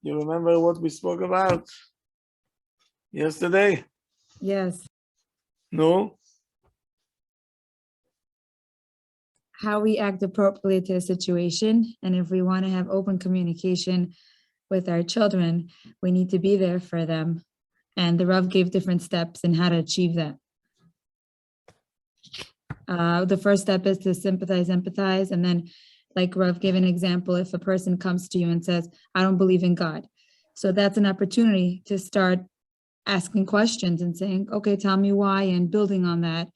You remember what we spoke about yesterday? Yes. No? How we act appropriately to a situation. And if we want to have open communication with our children, we need to be there for them. And the Rav gave different steps in how to achieve that. The first step is to sympathize, empathize, and then like Rav gave an example, if a person comes to you and says, I don't believe in God. So that's an opportunity to start asking questions and saying, okay, tell me why, and building on that.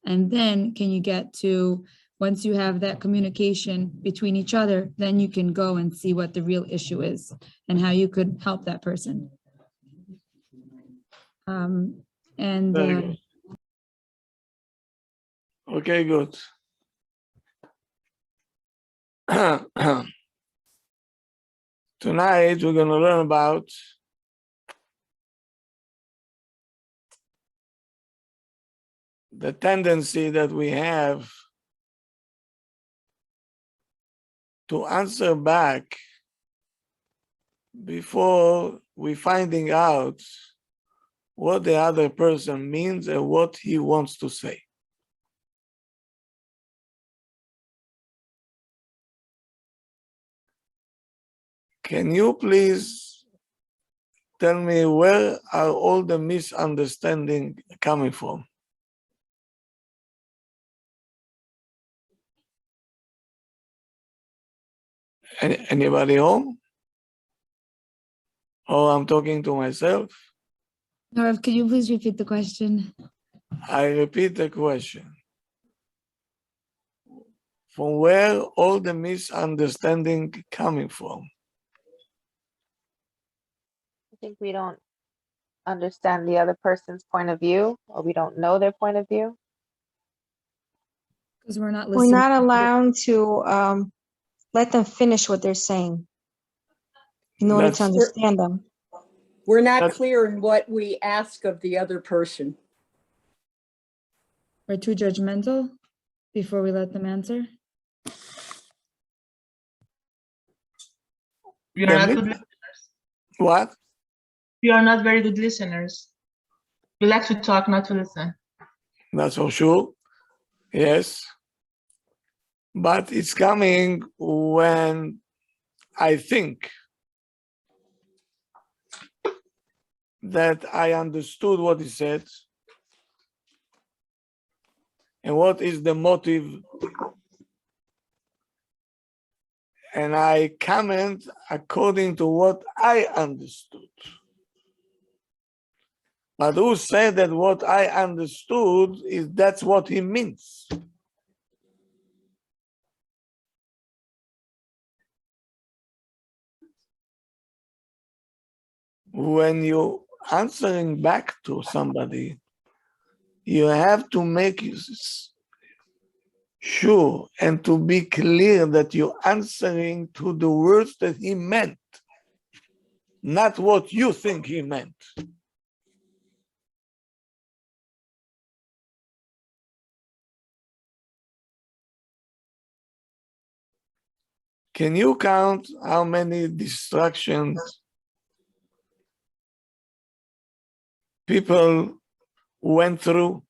And then can you get to, once you have that communication between each other, then you can go and see what the real issue is and how you could help that person. Very good. Okay, good. Tonight, we're going to learn about the tendency that we have to answer back before we finding out what the other person means and what he wants to say. Can you please tell me where are all the misunderstandings coming from? Anybody home? Oh, I'm talking to myself. Rav, could you please repeat the question? I repeat the question. From where all the misunderstanding coming from? I think we don't understand the other person's point of view, or we don't know their point of view. Because we're not We're listening. not allowed to let them finish what they're saying in order to understand them. We're not clear in what we ask of the other person. We're too judgmental before we let them answer. We are not good listeners. What? We are not very good listeners. We like to talk, not to listen. That's for sure. Yes. But it's coming when I think that I understood what he said and what is the motive, and I comment according to what I understood. But who said that what I understood is that's what he means? When you're answering back to somebody, you have to make sure and to be clear that you're answering to the words that he meant, not what you think he meant. Can you count how many distractions people went through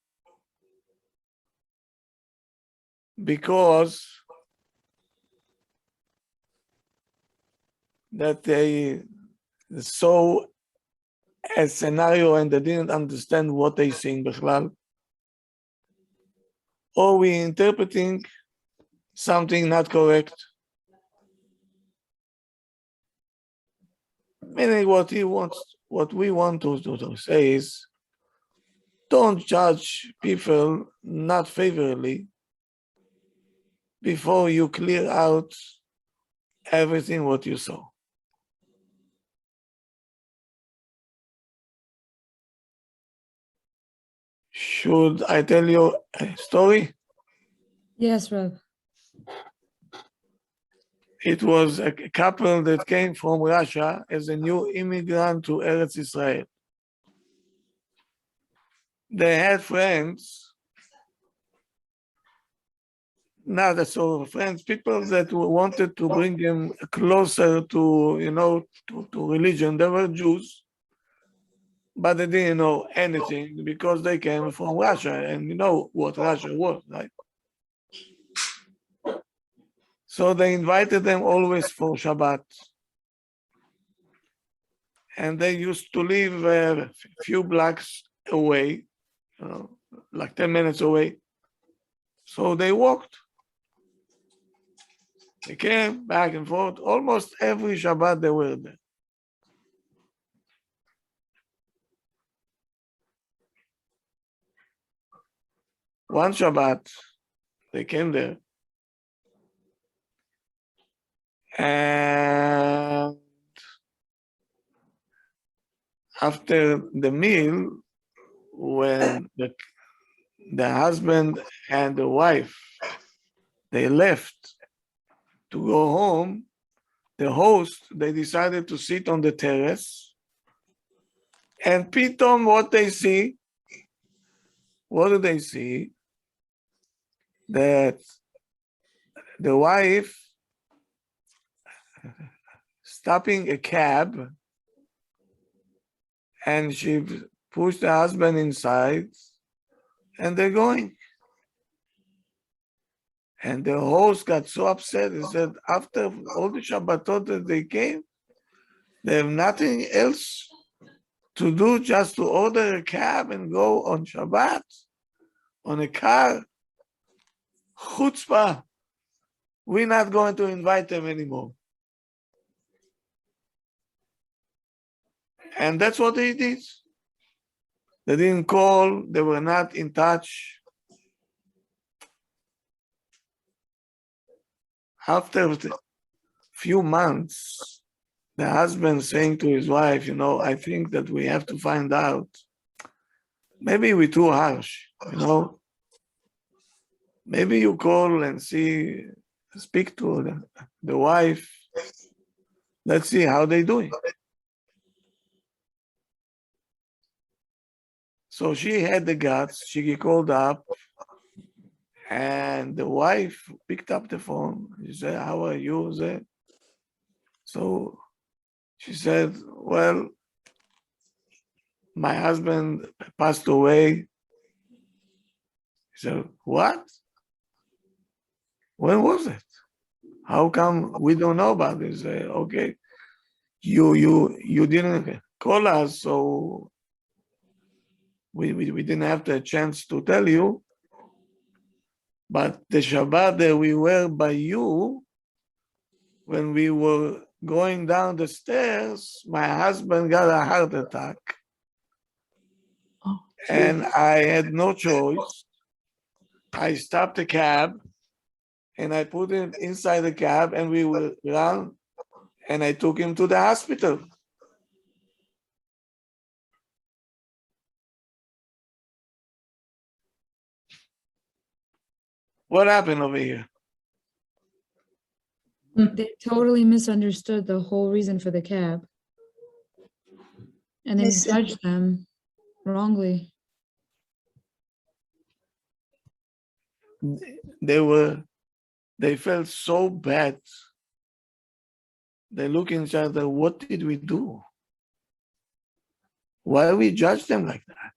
because that they saw a scenario and they didn't understand what they sing bichlal? Or we interpreting something not correct? Meaning what he wants, what we want to say is, don't judge people not favorably before you clear out everything what you saw. Should I tell you a story? Yes, Rav. It was a couple that came from Russia as a new immigrant to Eretz Israel. They had friends not so friends, people that wanted to bring him closer to, to religion. They were Jews, but they didn't know anything because they came from Russia, and you know what Russia was, right? So they invited them always for Shabbat. And they used to live a few blocks away, like 10 minutes away. So they walked. They came back and forth. Almost every Shabbat they were there. One Shabbat, they came there. And after the meal, when the husband and the wife, they left to go home, the host, they decided to sit on the terrace. And pitom, what they see, what do they see? That the wife stopping a cab, and she pushed the husband inside, and they're going. And the host got so upset. He said, after all the Shabbatot that they came, they have nothing else to do, just to order a cab and go on Shabbat, on a car. Chutzpah. We're not going to invite them anymore. And that's what they did. They didn't call, they were not in touch. After a few months, the husband saying to his wife, I think that we have to find out. Maybe we're too harsh, Maybe you call and speak to the wife. Let's see how they're doing. So she had the guts. She called up, and the wife picked up the phone. She said, "How are you?" So she said, "Well, my husband passed away." He said, "What? When was it? How come we don't know about this?" He said, "Okay, you didn't call us, so we didn't have the chance to tell you. But the Shabbat that we were by you, when we were going down the stairs, my husband got a heart attack. And I had no choice. I stopped the cab and I put him inside the cab, and we were run, and I took him to the hospital." What happened over here? They totally misunderstood the whole reason for the cab. And then Listen. judged them wrongly. They felt so bad. They look at each other, what did we do? Why we judge them like that?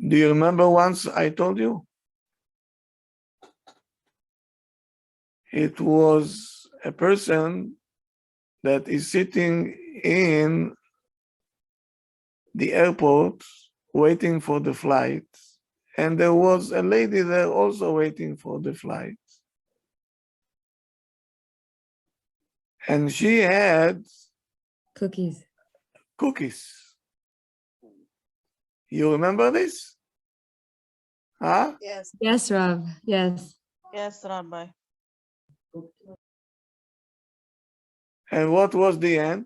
Do you remember once I told you? It was a person that is sitting in the airport waiting for the flight, and there was a lady there also waiting for the flight. And she had Cookies. cookies. You remember this? Huh? Yes, Yes, Rav. Yes. yes, Rabbi. And what was the end?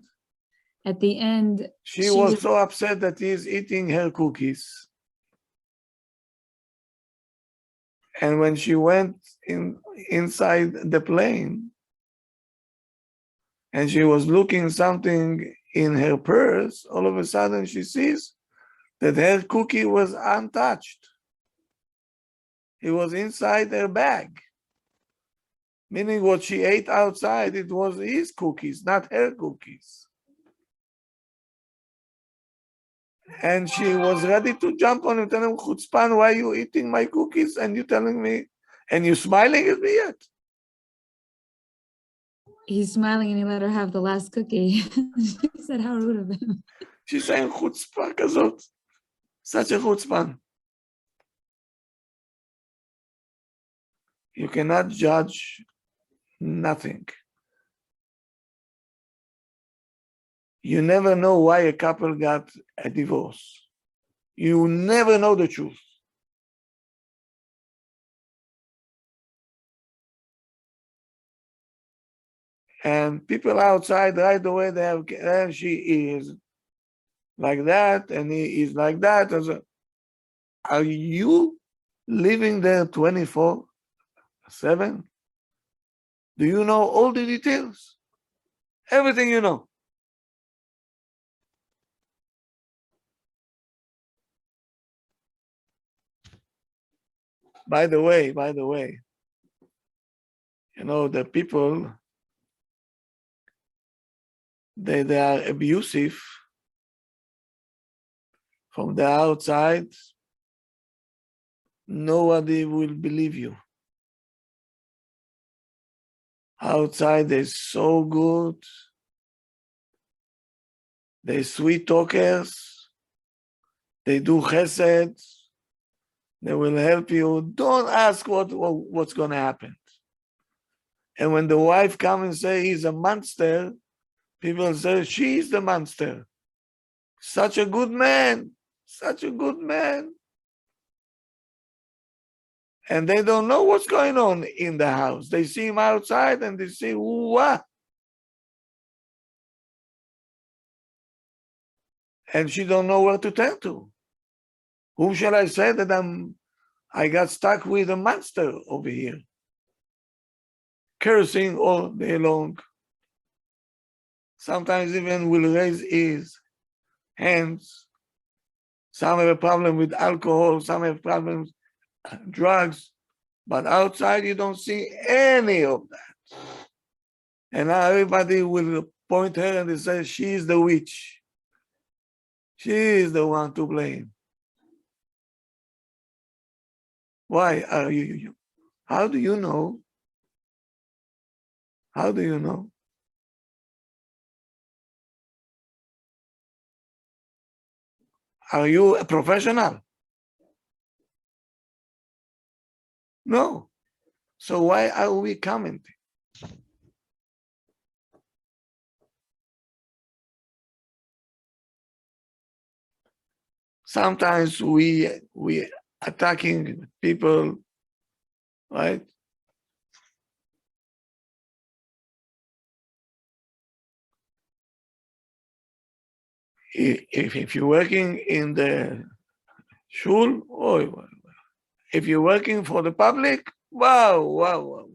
At the end, She was so upset that he is eating her cookies. And when she went inside the plane, and she was looking something in her purse, all of a sudden she sees that her cookie was untouched. It was inside her bag. Meaning what she ate outside, it was his cookies, not her cookies. And she was ready to jump on him, telling him, Chutzpan, why are you eating my cookies? And you telling me, and you smiling at me yet? He's smiling and he let her have the last cookie. She said, how rude of him. She's saying, chutzpah kazot. Such a chutzpan. You cannot judge nothing. You never know why a couple got a divorce. You never know the truth. And people outside right away, they have, she is like that, and he is like that. Are you living there 24/7? Do you know all the details? Everything you know. By the way, you know, the people, they are abusive from the outside. Nobody will believe you. Outside, they're so good. They're sweet talkers. They do chesed. They will help you. Don't ask what's going to happen. And when the wife comes and say he's a monster, people say she's the monster. Such a good man. Such a good man. And they don't know what's going on in the house. They see him outside and they say, what? And she don't know where to turn to. Who shall I say that I got stuck with a monster over here? Cursing all day long. Sometimes even will raise his hands. Some have a problem with alcohol, some have problems with drugs, but outside you don't see any of that. And now everybody will point her and they say, she's the witch. She is the one to blame. Why are you? How do you know? How do you know? Are you a professional? No. So why are we commenting? Sometimes we attacking people, right? If you're working in the shul, or if you're working for the public, wow.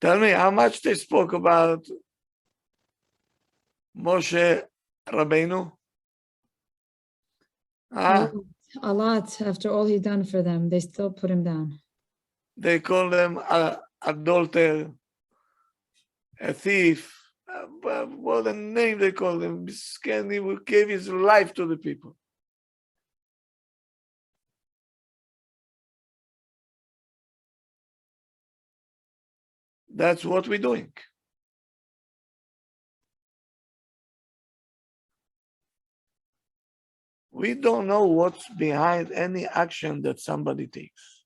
Tell me how much they spoke about Moshe Rabbeinu? A lot. After all he done for them, they still put him down. They call them adulterer, a thief. What a name they call him. Misken, he will give his life to the people. That's what we're doing. We don't know what's behind any action that somebody takes.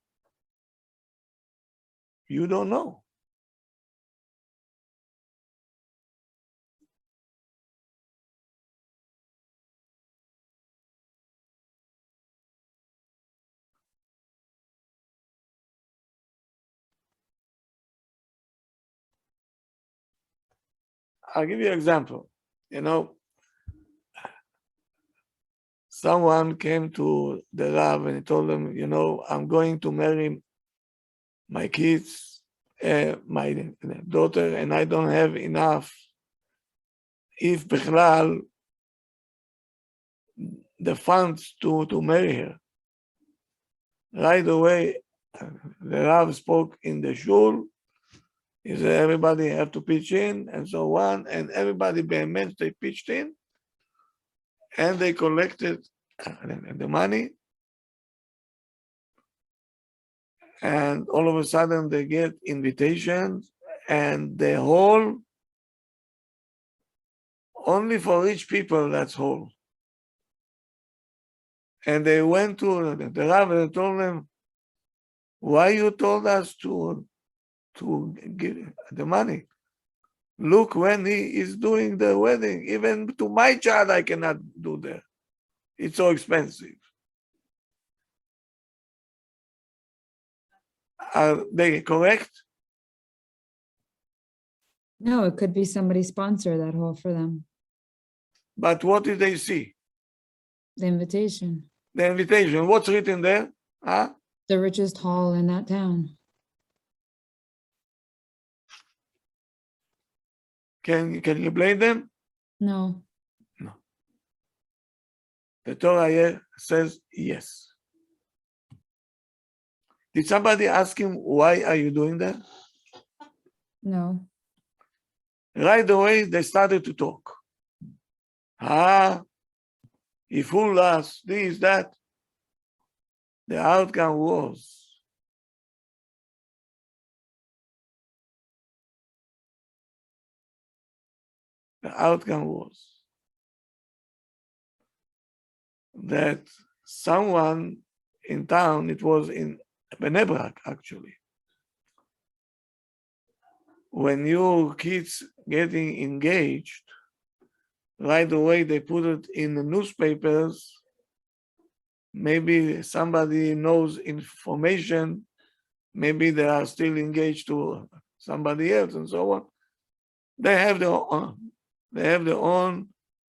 You don't know. I'll give you an example. You know, someone came to the Rav and he told them, you know, I'm going to marry my kids, my daughter, and I don't have enough if בכלל the funds to marry her. Right away, the Rav spoke in the shul. He said everybody have to pitch in and so on, and everybody be'emet, they pitched in, and they collected the money, and all of a sudden they get invitations, and the hall, only for rich people, that's hall. And they went to the Rav and told them, why you told us to give the money? Look, when he is doing the wedding, even to my child, I cannot do that. It's so expensive. Are they correct? No, it could be somebody sponsor that hall for them, But what did they see? the invitation, The invitation. What's written there? Huh? the richest hall in that town. Can you blame them? No, The Torah here says yes. Did somebody ask him, why are you doing that? no, Right away, they started to talk. He fooled us, this, that. The outcome was that someone in town, it was in Bnei Brak actually, when your kids getting engaged, right away they put it in the newspapers. Maybe somebody knows information, maybe they are still engaged to somebody else and so on. They have their own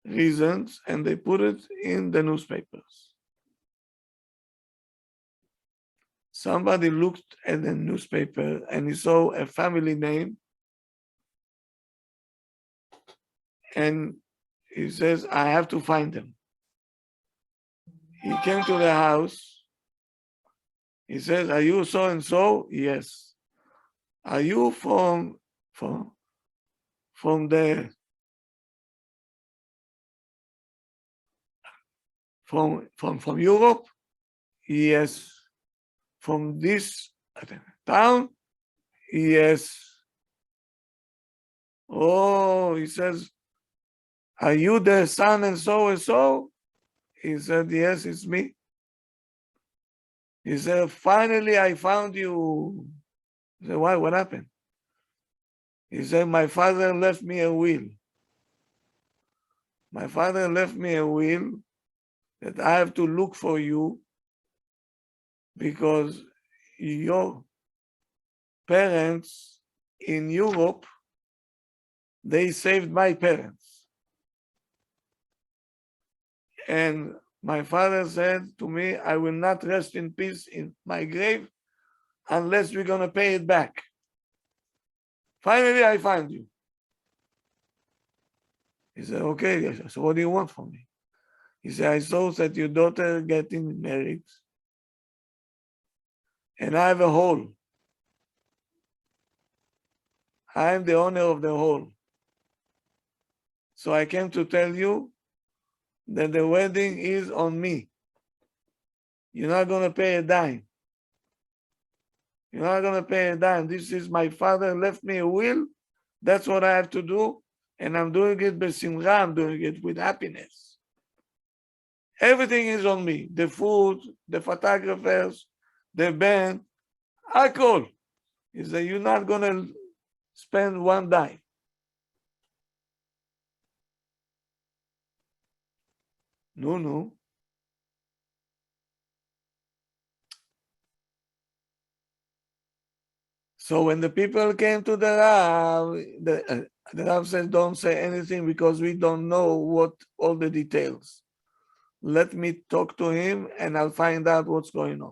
reasons, and they put it in the newspapers. Somebody looked at the newspaper and he saw a family name, and he says, I have to find them. He came to the house. He says, are you so and so? Yes. Are you from Europe? Yes. From this town? Yes. Oh, he says, are you the son and so? He said, yes, it's me. He said, finally I found you. He said, why? What happened? He said, my father left me a will. My father left me a will that I have to look for you because your parents in Europe, they saved my parents. And my father said to me, I will not rest in peace in my grave unless we're going to pay it back. Finally, I find you. He said, okay, so what do you want from me? He said, I saw that your daughter getting married, and I have a hall. I am the owner of the hall. So I came to tell you that the wedding is on me. You're not going to pay a dime. You're not going to pay a dime. This is my father left me a will. That's what I have to do. And I'm doing it besimcha. I'm doing it with happiness. Everything is on me. The food, the photographers, the band, alcohol. He said, you're not going to spend one dime. No. So when the people came to the Rav, the Rav said, don't say anything because we don't know what all the details. Let me talk to him and I'll find out what's going on.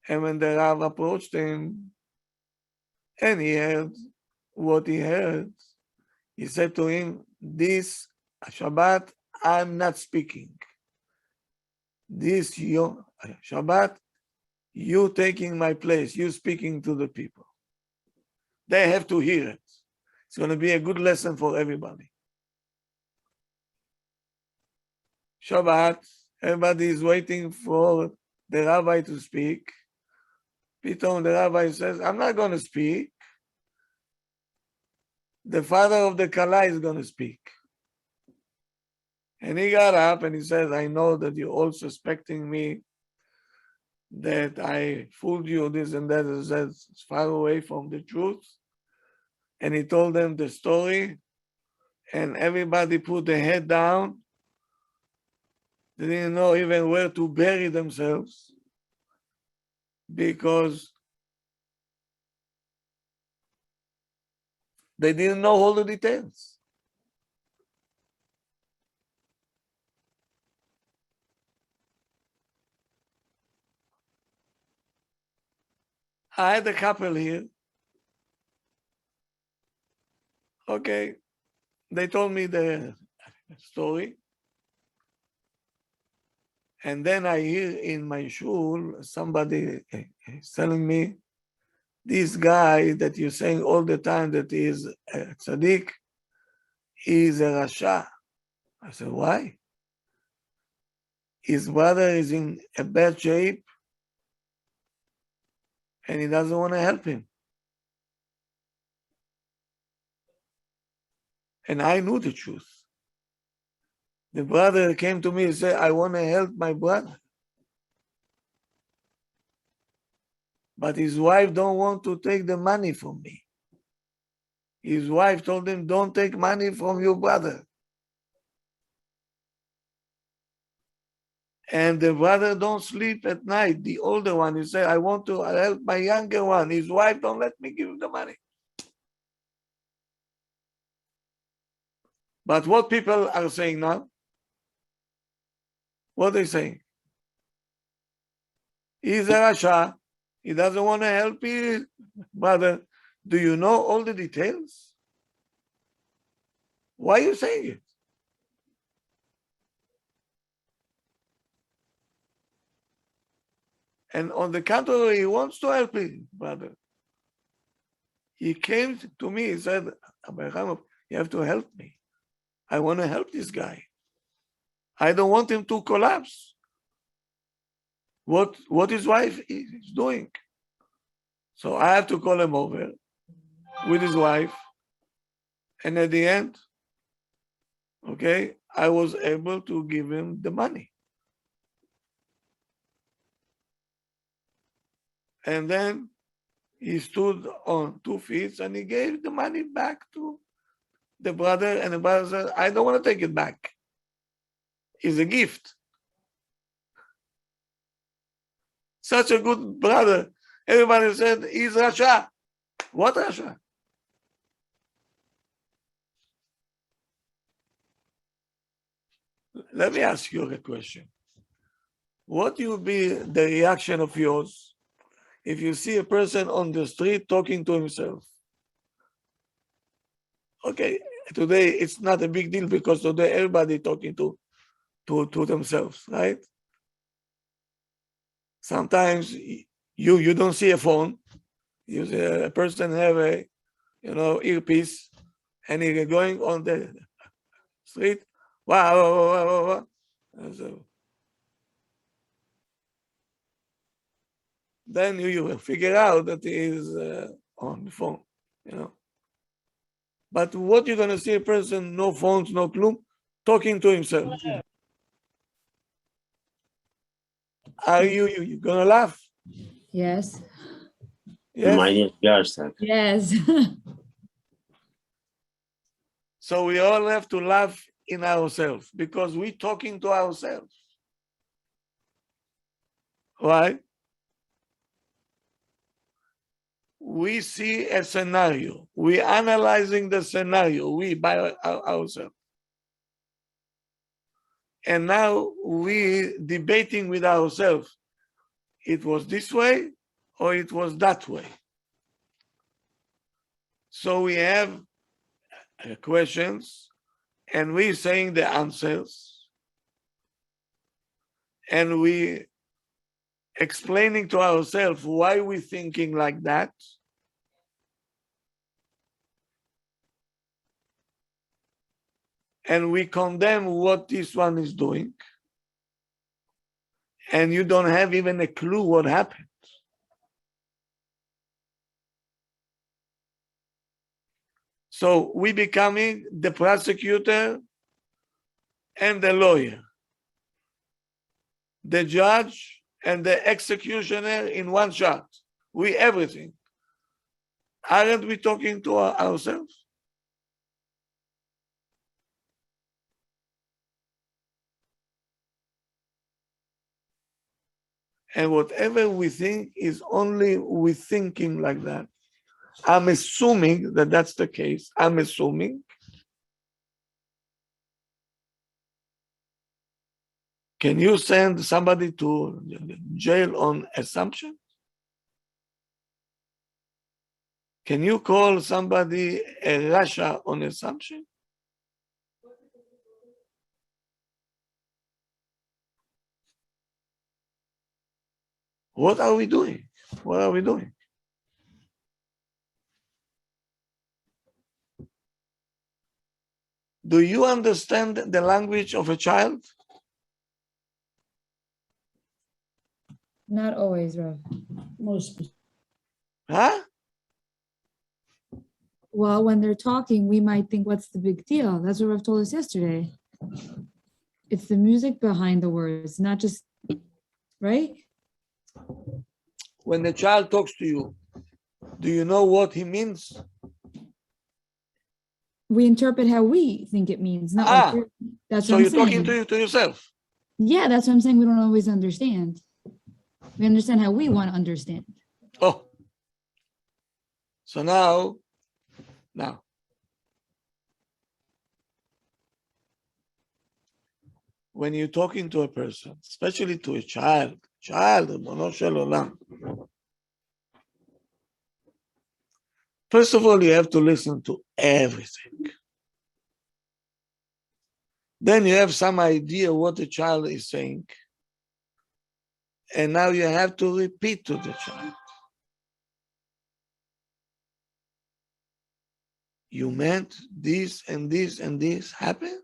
And when the Rav approached him and he heard what he heard, He said to him, this Shabbat, I'm not speaking. This Shabbat, you taking my place, you speaking to the people. They have to hear it. It's going to be a good lesson for everybody. Shabbat, everybody is waiting for the rabbi to speak. Pitom, the rabbi says, I'm not going to speak. The father of the Kala is going to speak. And he got up and he says, I know that you're all suspecting me, that I fooled you, this and that. He says, it's far away from the truth. And he told them the story, and everybody put their head down. They didn't know even where to bury themselves because they didn't know all the details. I had a couple here. Okay, they told me the story. And then I hear in my shul, somebody is telling me, this guy that you're saying all the time that he is a tzaddik, he is a rasha. I said, why? His brother is in a bad shape and he doesn't want to help him. And I knew the truth. The brother came to me and said, I want to help my brother. But his wife don't want to take the money from me. His wife told him, don't take money from your brother. And the brother don't sleep at night. The older one, he said, I want to help my younger one. His wife don't let me give him the money. But what people are saying now? What are they saying? He's a rasha. He doesn't want to help his brother. Do you know all the details? Why are you saying it? And on the contrary, he wants to help his brother. He came to me, he said, Abraham, you have to help me. I want to help this guy. I don't want him to collapse. What his wife is doing. So I have to call him over with his wife. And at the end, okay, I was able to give him the money. And then he stood on 2 feet and he gave the money back to the brother. And the brother said, I don't want to take it back. It's a gift. Such a good brother. Everybody said, he's rasha. What rasha? Let me ask you a question. What will be the reaction of yours if you see a person on the street talking to himself? Okay, today it's not a big deal because today everybody talking to themselves, right? Sometimes you don't see a phone. You see a person have a earpiece and he's going on the street. Wow. So then you figure out that he is on the phone, But what you're gonna see a person, no phones, no clue, talking to himself. Are you gonna laugh? Yes. Yes. Yes. So we all have to laugh in ourselves because we're talking to ourselves. Right? We see a scenario. We're analyzing the scenario, we by ourselves. And now we debating with ourselves. It was this way or it was that way. So we have questions, and we saying the answers, and we explaining to ourselves why we thinking like that. And we condemn what this one is doing. And you don't have even a clue what happened. So we becoming the prosecutor and the lawyer, the judge and the executioner in one shot. We everything. Aren't we talking to ourselves? And whatever we think is only we thinking like that. I'm assuming that that's the case. I'm assuming. Can you send somebody to jail on assumption? Can you call somebody a Russia on assumption? What are we doing? What are we doing? Do you understand the language of a child? Not always, Rav. Huh? Well, when they're talking, we might think, what's the big deal? That's what Rav told us yesterday. It's the music behind the words, not just, right? When the child talks to you, do you know what he means? We interpret how we think it means, not like that's So what I'm you're talking saying. to yourself. Yeah, that's what I'm saying. We don't always understand. We understand how we want to understand. Oh. So now, when you're talking to a person, especially to a child, Ribono Shel Olam, first of all, you have to listen to everything. Then you have some idea what the child is saying. And now you have to repeat to the child. You meant this and this and this happened?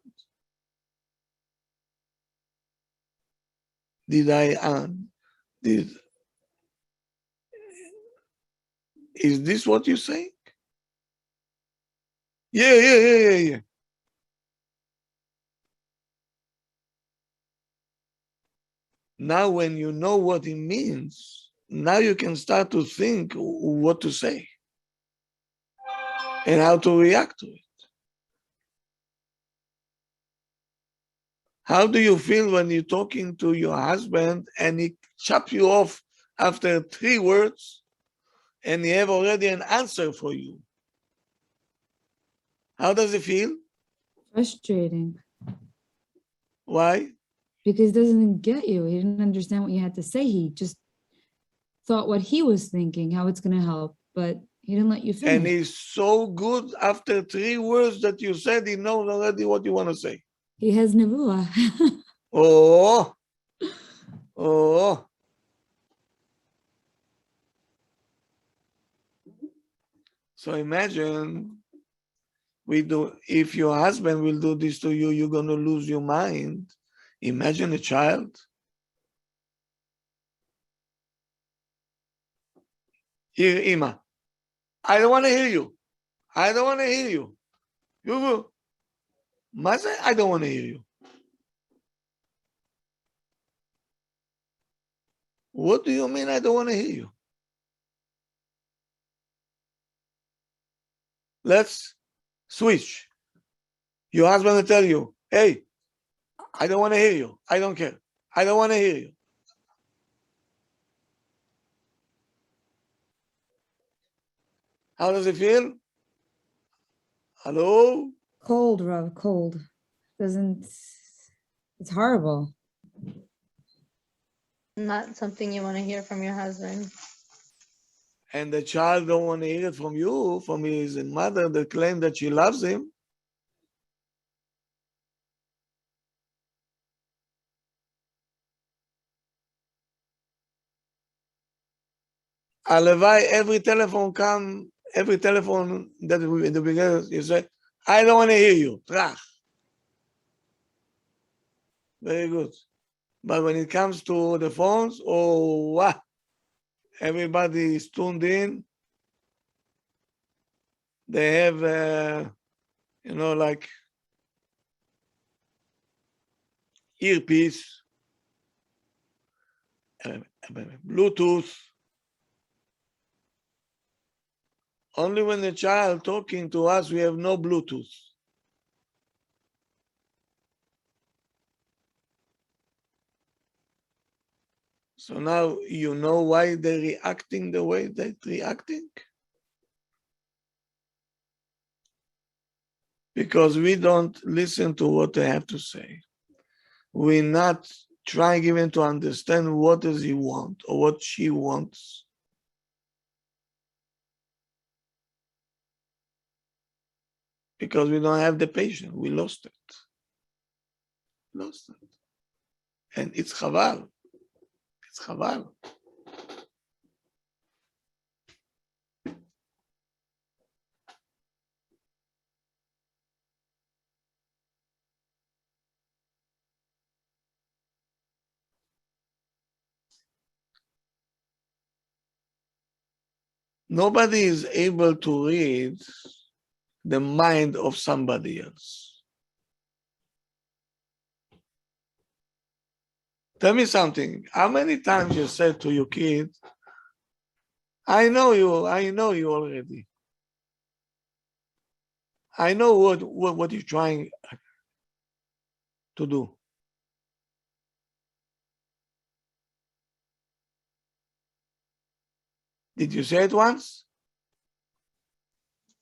Is this what you say? Yeah. Now when you know what it means, now you can start to think what to say and how to react to it. How do you feel when you're talking to your husband and he chops you off after 3 words and he have already an answer for you? How does it feel? Frustrating. Why? Because he doesn't get you. He didn't understand what you had to say. He just thought what he was thinking, how it's going to help, but he didn't let you finish. And he's so good after 3 words that you said, he knows already what you want to say. He has nevuah. Oh. So imagine if your husband will do this to you, you're going to lose your mind. Imagine a child. Here, Ima, I don't want to hear you. I don't want to hear you. You go. Maze, I don't want to hear you. What do you mean I don't want to hear you? Let's switch. Your husband will tell you, hey, I don't want to hear you. I don't care. I don't want to hear you. How does it feel? Hello? Cold, Rav, cold. It's horrible. Not something you want to hear from your husband. And the child don't want to hear it from you, from his mother that claimed that she loves him. הלוואי, every telephone that we, in the beginning, you say, I don't want to hear you. Trach. Very good. But when it comes to the phones, oh, wow, everybody is tuned in. They have, like earpiece, Bluetooth. Only when the child talking to us, we have no Bluetooth. So now you know why they're reacting the way they're reacting? Because we don't listen to what they have to say. We're not trying even to understand what does he want or what she wants. Because we don't have the patience. We lost it. Lost it. And it's chaval. It's chaval. Nobody is able to read the mind of somebody else. Tell me something. How many times you said to your kid, I know you already. I know what you're trying to do. Did you say it once?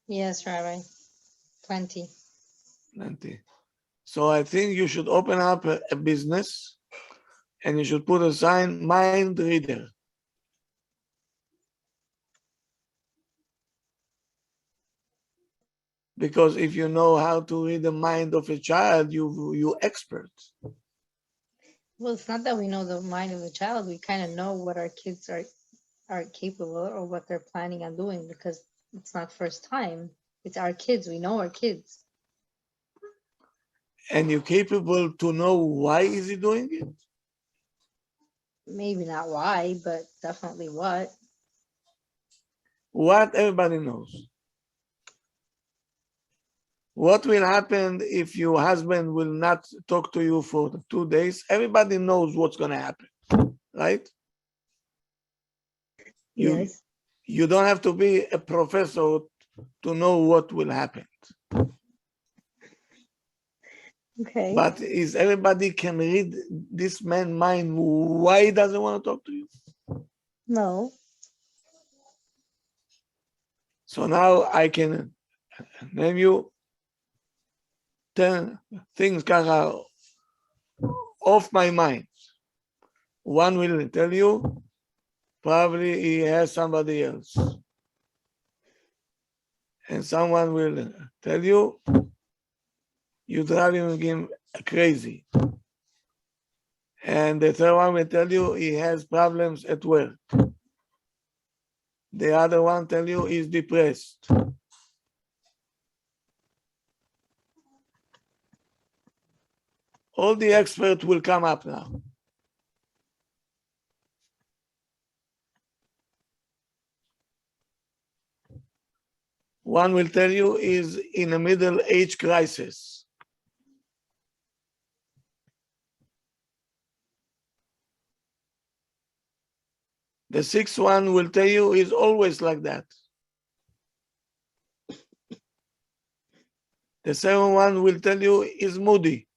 Yes, Rabbi. Plenty. Plenty. So I think you should open up a business and you should put a sign, mind reader. Because if you know how to read the mind of a child, you expert. Well, it's not that we know the mind of the child. We kind of know what our kids are capable or what they're planning on doing because it's not first time. It's our kids. We know our kids. And you're capable to know why is he doing it? Maybe not why, but definitely what. What everybody knows. What will happen if your husband will not talk to you for 2 days? Everybody knows what's going to happen, right? Yes. You don't have to be a professor to know what will happen. Okay. But is everybody can read this man's mind why he doesn't want to talk to you? No. So now I can name you 10 things kacha off my mind. One will tell you probably he has somebody else. And someone will tell you you're driving him crazy. And the third one will tell you he has problems at work. The other one tell you he's depressed. All the experts will come up now. One will tell you he's in a middle age crisis. The sixth one will tell you he's always like that. The seventh one will tell you he's moody.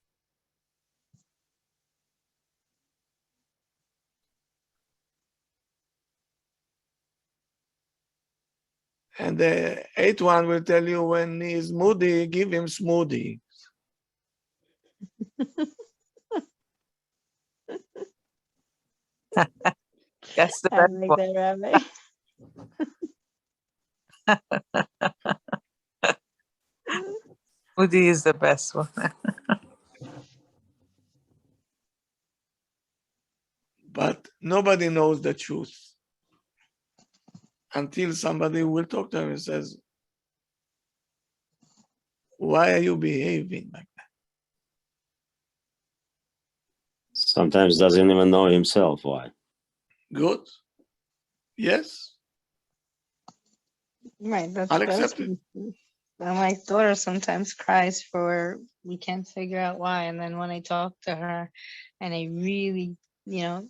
And the eighth one will tell you when he's moody, give him smoothie. That's the I best like one. that, Rabbi. Moody is the best one. But nobody knows the truth. until somebody will talk to him and says, why are you behaving like that? Sometimes doesn't even know himself why. Good? Yes? Right, that's I'll what I was accept it. thinking. My daughter sometimes cries for we can't figure out why. And then when I talk to her and I really,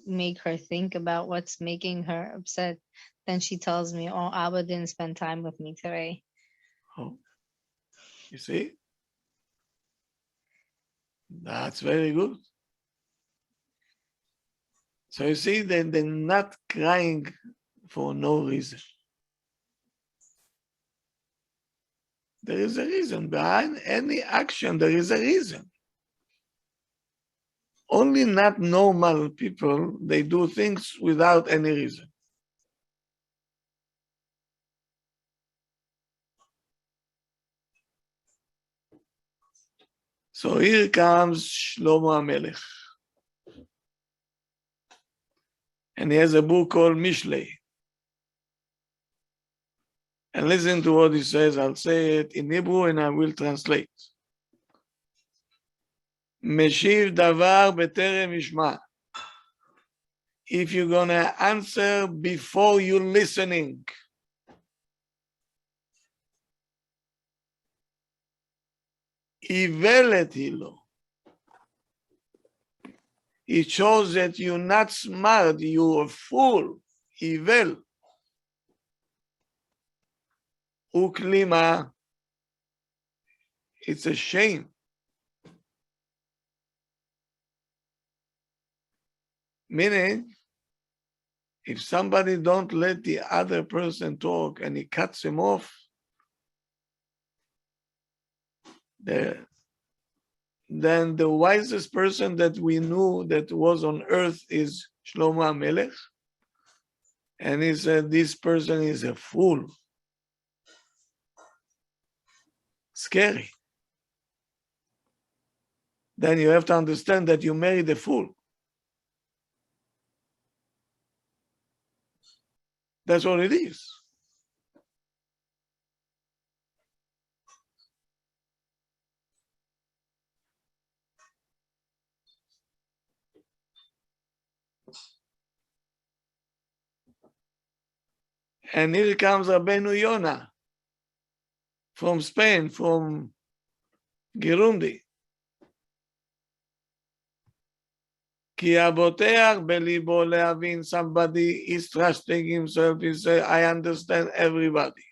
make her think about what's making her upset, then she tells me, oh, Abba didn't spend time with me today. Oh, you see? That's very good. So you see, they're not crying for no reason. There is a reason. Behind any action, there is a reason. Only not normal people, they do things without any reason. So here comes Shlomo HaMelech. And he has a book called Mishlei. And listen to what he says. I'll say it in Hebrew and I will translate. Meshiv davar beterem yishma. If you're gonna answer before you're listening, ivelet hilo. It shows that you're not smart, you're a fool, evil. Uklima, it's a shame. Meaning, if somebody don't let the other person talk and he cuts him off, then the wisest person that we knew that was on earth is Shlomo HaMelech. And he said, this person is a fool. Scary. Then you have to understand that you married a fool. That's what it is. And here comes Rabbeinu Yonah from Spain, from Girundi. Ki aboteach belibo lehavin. Somebody is trusting himself. He say, I understand everybody.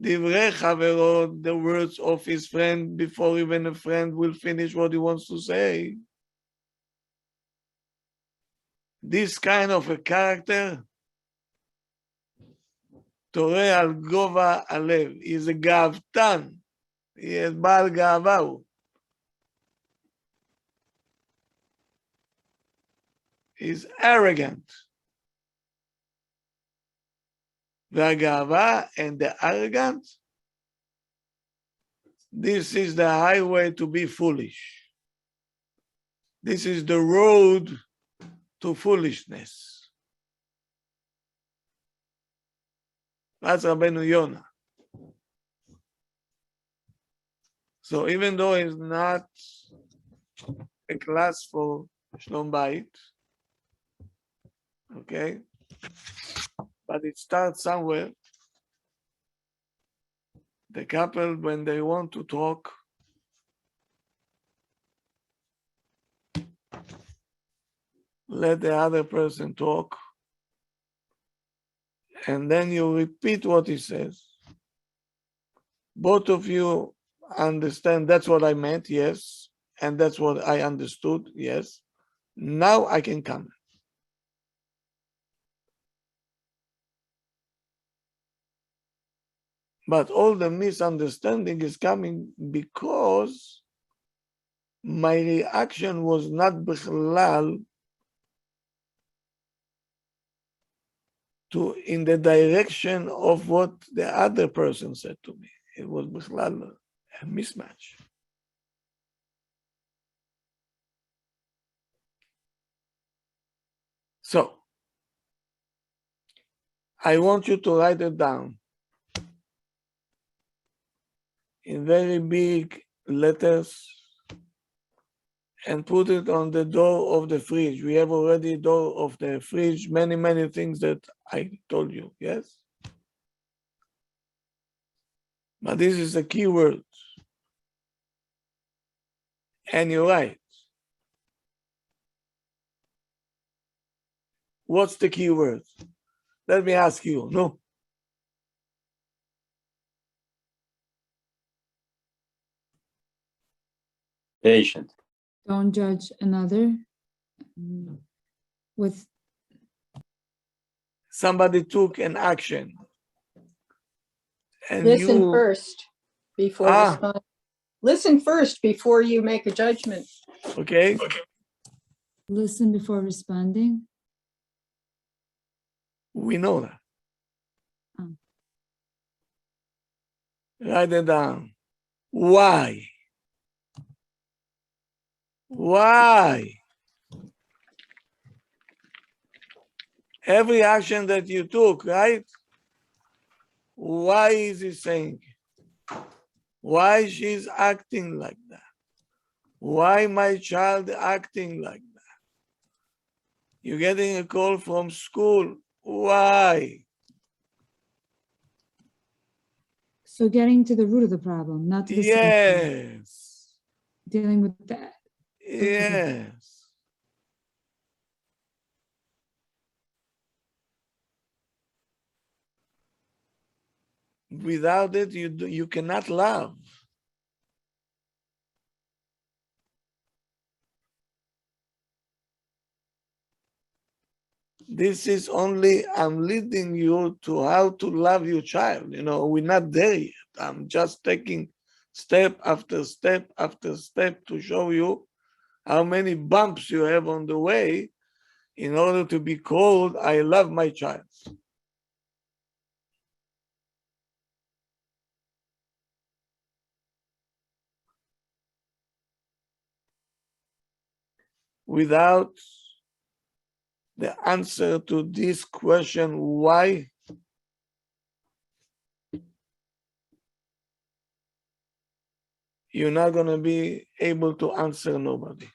Divrei chavero, the words of his friend, before even a friend will finish what he wants to say. This kind of a character, Toreh al gova alev, is a gavtan. He is בעל גאווה הוא. He's arrogant. והגאווה and the arrogant, this is the highway to be foolish. This is the road to foolishness. That's Rabbeinu Yonah. So even though it's not a class for Shlom Bayit, okay, but it starts somewhere. The couple, when they want to talk, let the other person talk, and then you repeat what he says. Both of you understand that's what I meant, yes, and that's what I understood, yes. Now I can comment. But all the misunderstanding is coming because my reaction was not bichlal to in the direction of what the other person said to me. It was bichlal a mismatch. So I want you to write it down in very big letters and put it on the door of the fridge. We have already door of the fridge, many things that I told you, yes? But this is the key word. And you're right. What's the key word? Let me ask you, no? Patient. Don't judge another with, Somebody took an action. And Listen you, first before respond. Listen first before you make a judgment. okay? listen before responding. We know that. Oh. Write it down. Why? Why? Every action that you took, right? Why is he saying? Why she's acting like that? Why my child acting like that? You're getting a call from school. Why? So getting to the root of the problem, not to the symptom, Yes. dealing with that. Yes. Without it, you cannot love. This is only, I'm leading you to how to love your child. You know, we're not there yet. I'm just taking step after step after step to show you how many bumps you have on the way in order to be called, I love my child. Without the answer to this question, why? You're not going to be able to answer nobody.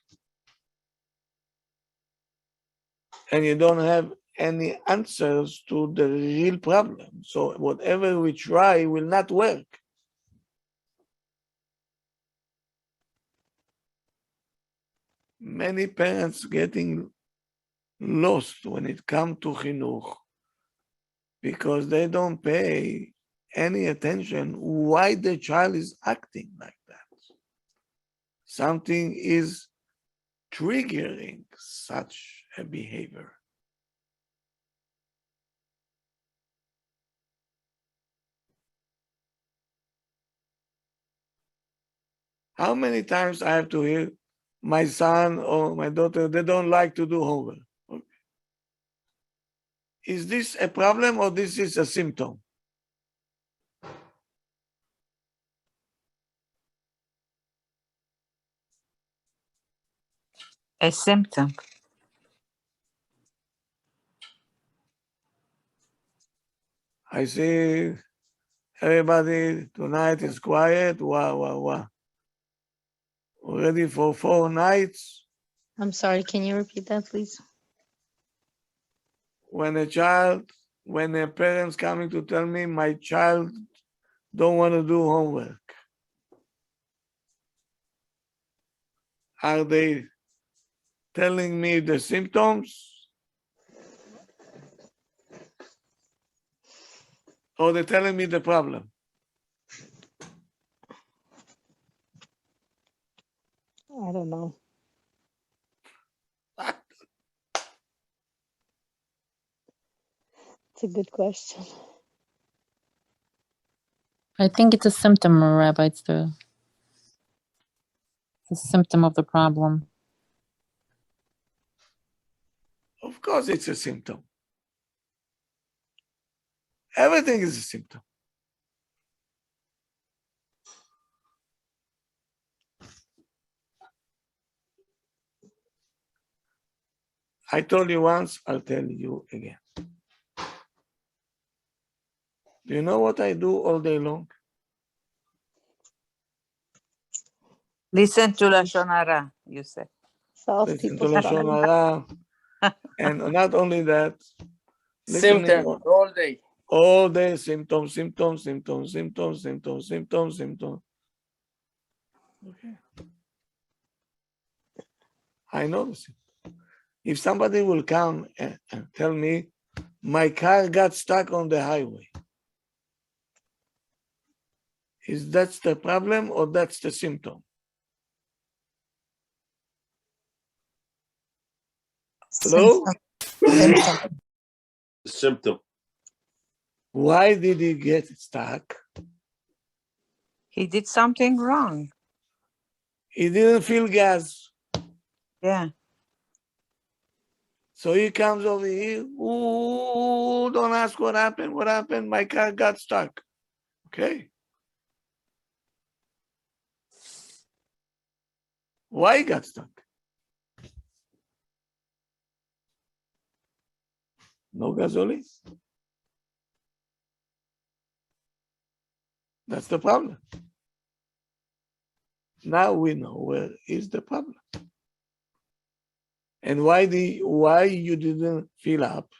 And you don't have any answers to the real problem. So whatever we try will not work. Many parents getting lost when it comes to chinuch because they don't pay any attention why the child is acting like that. Something is triggering such a behavior. How many times I have to hear my son or my daughter, they don't like to do homework. Okay. Is this a problem or this is a symptom? A symptom. I see everybody tonight is quiet. Wow. Already for 4 nights. I'm sorry, can you repeat that, please? When a parent's coming to tell me my child don't want to do homework, are they telling me the symptoms? Or they're telling me the problem? I don't know. It's a good question. I think it's a symptom, Rabbi. It's the symptom of the problem. Of course it's a symptom. Everything is a symptom. I told you once, I'll tell you again. Do you know what I do all day long? Listen to Lashon Hara, you said. Solve Listen to people's Lashon problems. Hara, and not only that, Symptom listening all day. all day, symptoms, symptoms, symptoms, symptoms, symptoms, symptoms, symptoms. Okay. I notice it. If somebody will come and tell me, my car got stuck on the highway, is that the problem or that's the symptom? Hello? Symptom. Symptom. Why did he get stuck? He did something wrong. He didn't feel gas. Yeah. So he comes over here. Ooh, don't ask what happened. What happened? My car got stuck. Okay. Why he got stuck? No gasoline. That's the problem. Now we know where is the problem. And why you didn't fill up?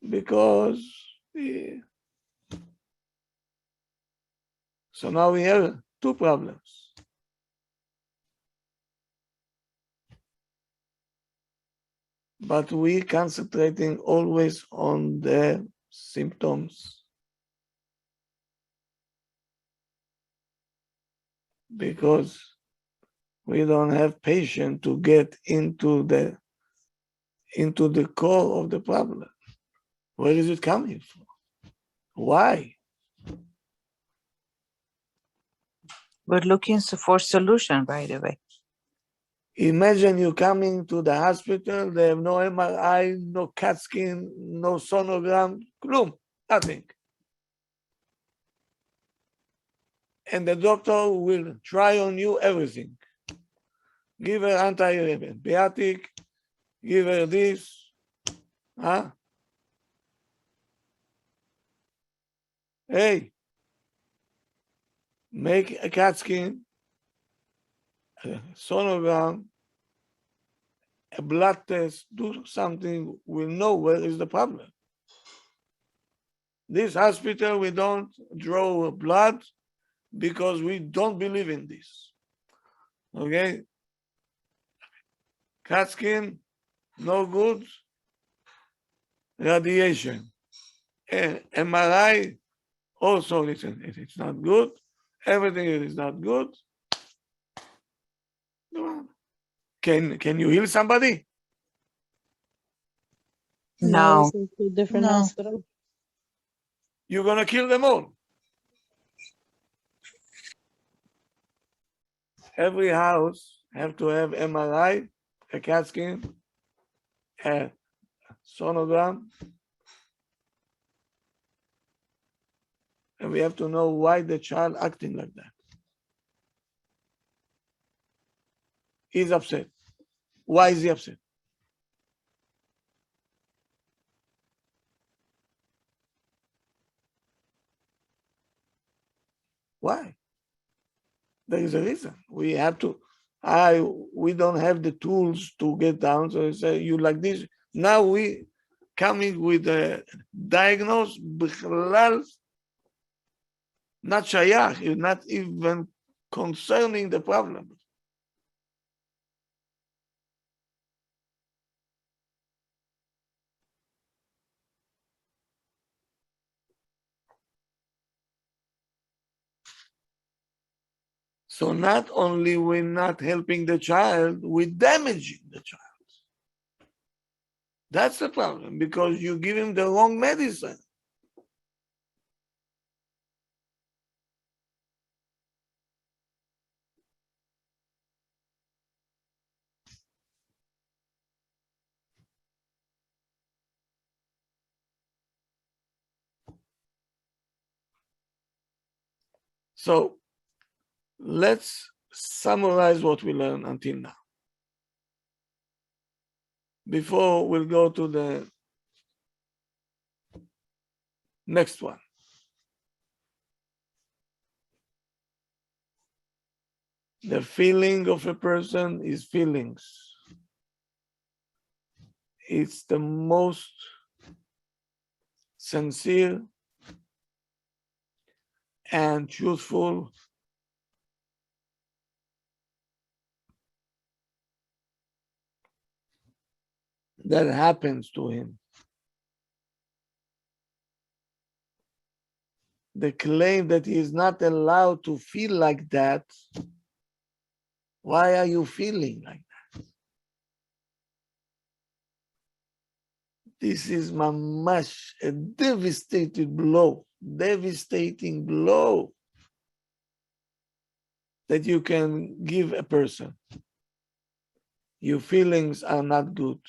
Because so now we have two problems. But we concentrating always on the symptoms because we don't have patience to get into the core of the problem. Where is it coming from? Why? We're looking for solution, by the way. Imagine you coming to the hospital, they have no MRI, no CAT scan, no sonogram, klum, nothing. And the doctor will try on you everything. Give her antibiotic, give her this, huh? Hey, make a CAT scan, a sonogram, a blood test, do something, we'll know where is the problem. This hospital, we don't draw blood because we don't believe in this. Okay? CAT scan, no good. Radiation. MRI, also, listen, it's not good. Everything is not good. Can you heal somebody? No. It's a different No. hospital. You're gonna kill them all. Every house have to have MRI, a CAT scan, a sonogram, and we have to know why the child acting like that. He's upset. Why is he upset? Why? There is a reason. We have to. We don't have the tools to get down. So I say you like this. Now we coming with a diagnose בכלל not שייך, not even concerning the problem. So not only we're not helping the child, we're damaging the child. That's the problem because you give him the wrong medicine. So let's summarize what we learned until now. Before we'll go to the Next one. The feeling of a person is feelings. It's the most sincere and truthful that happens to him. The claim that he is not allowed to feel like that. Why are you feeling like that? This is mamash, a devastating blow that you can give a person. Your feelings are not good.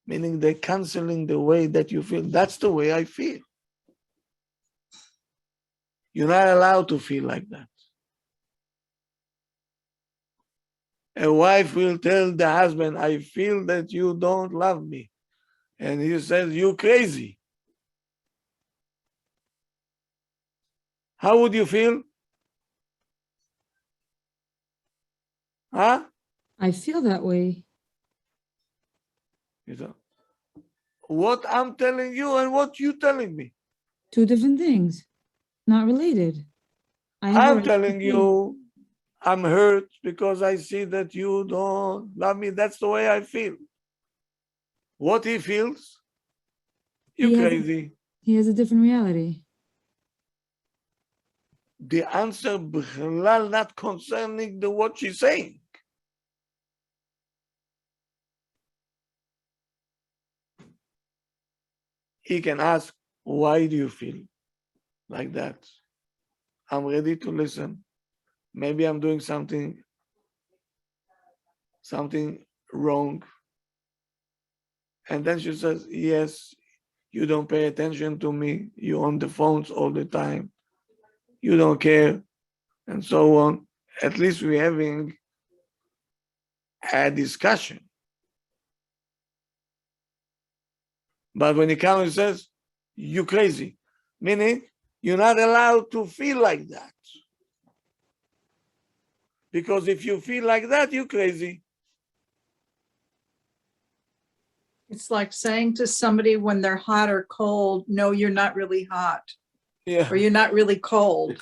Meaning they're canceling the way that you feel. That's the way I feel. You're not allowed to feel like that. A wife will tell the husband, I feel that you don't love me. And he says, you're crazy. How would you feel? Huh? I feel that way. You know, what I'm telling you and what you telling me. Two different things, not related. I have a I'm right to telling feel. you, I'm hurt because I see that you don't love me. That's the way I feel. What he feels, you're crazy. He has a different reality. The answer בכלל not concerning the what she's saying. He can ask, why do you feel like that? I'm ready to listen. Maybe I'm doing something wrong. And then she says, yes, you don't pay attention to me. You're on the phones all the time. You don't care, and so on. At least we're having a discussion. But when he comes and says, you're crazy, meaning you're not allowed to feel like that. Because if you feel like that, you're crazy. It's like saying to somebody when they're hot or cold, no, you're not really hot, Yeah. or you're not really cold.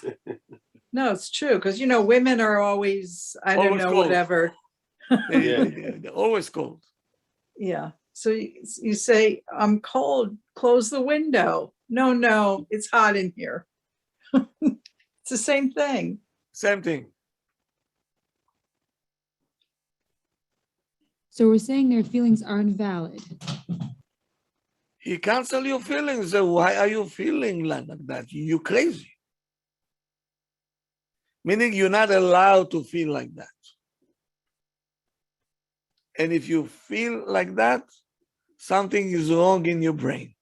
No, it's true, because, you know, women are always, I don't Always know, cold. whatever. They're always cold. Yeah. So you say, I'm cold, close the window. No, it's hot in here. It's the same thing. Same thing. So we're saying their feelings aren't valid. He cancel your feelings. So why are you feeling like that? You're crazy. Meaning you're not allowed to feel like that. And if you feel like that, something is wrong in your brain.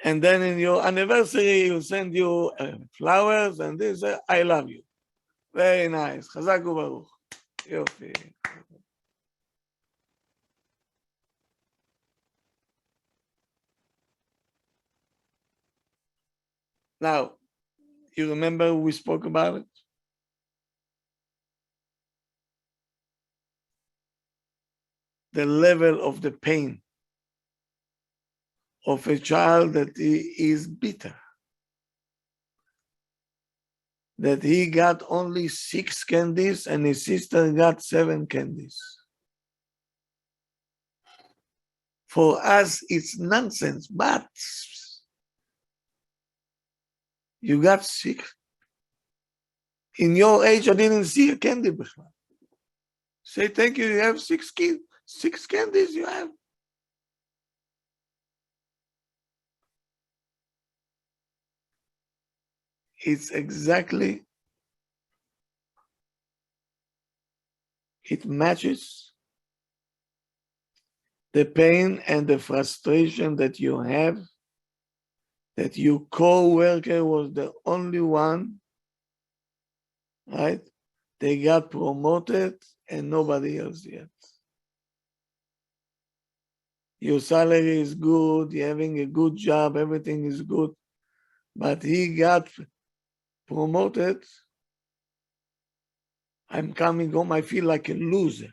And then in your anniversary, you send you flowers and this, I love you. Very nice. Chazak u'baruch. Yofi. Now, you remember we spoke about it? The level of the pain of a child that is bitter. That he got only 6 candies and his sister got 7 candies. For us, it's nonsense, but you got 6. In your age, I didn't see a candy before. Say thank you, you have 6 kids, 6 candies you have. It's exactly, it matches the pain and the frustration that you have, that your co-worker was the only one, right? They got promoted and nobody else yet. Your salary is good, you're having a good job, everything is good, but he got promoted. I'm coming home, I feel like a loser.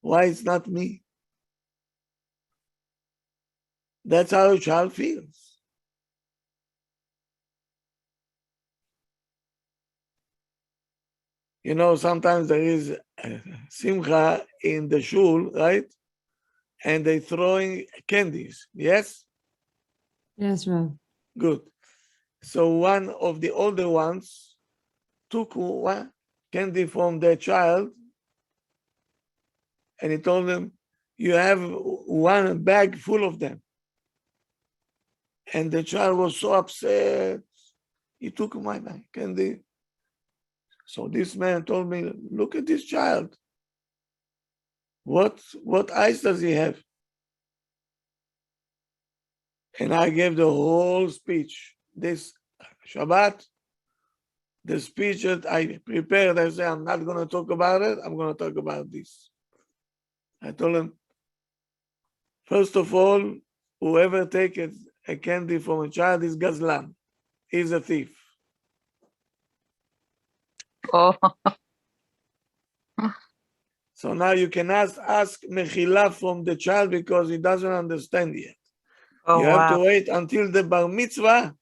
Why it's not me? That's how a child feels. You know, sometimes there is simcha in the shul, right? And they throwing candies. Yes? Yes, Rav. Good. So one of the older ones took one candy from their child and he told them, you have one bag full of them. And the child was so upset. He took my candy. So this man told me, look at this child. What eyes does he have? And I gave the whole speech. This Shabbat, the speech that I prepared, I said, I'm not going to talk about it. I'm going to talk about this. I told him, first of all, whoever takes a candy from a child is Gazlan. He's a thief. Oh, So now you cannot ask mechila from the child because he doesn't understand yet. oh You have to wow. wait until the bar mitzvah,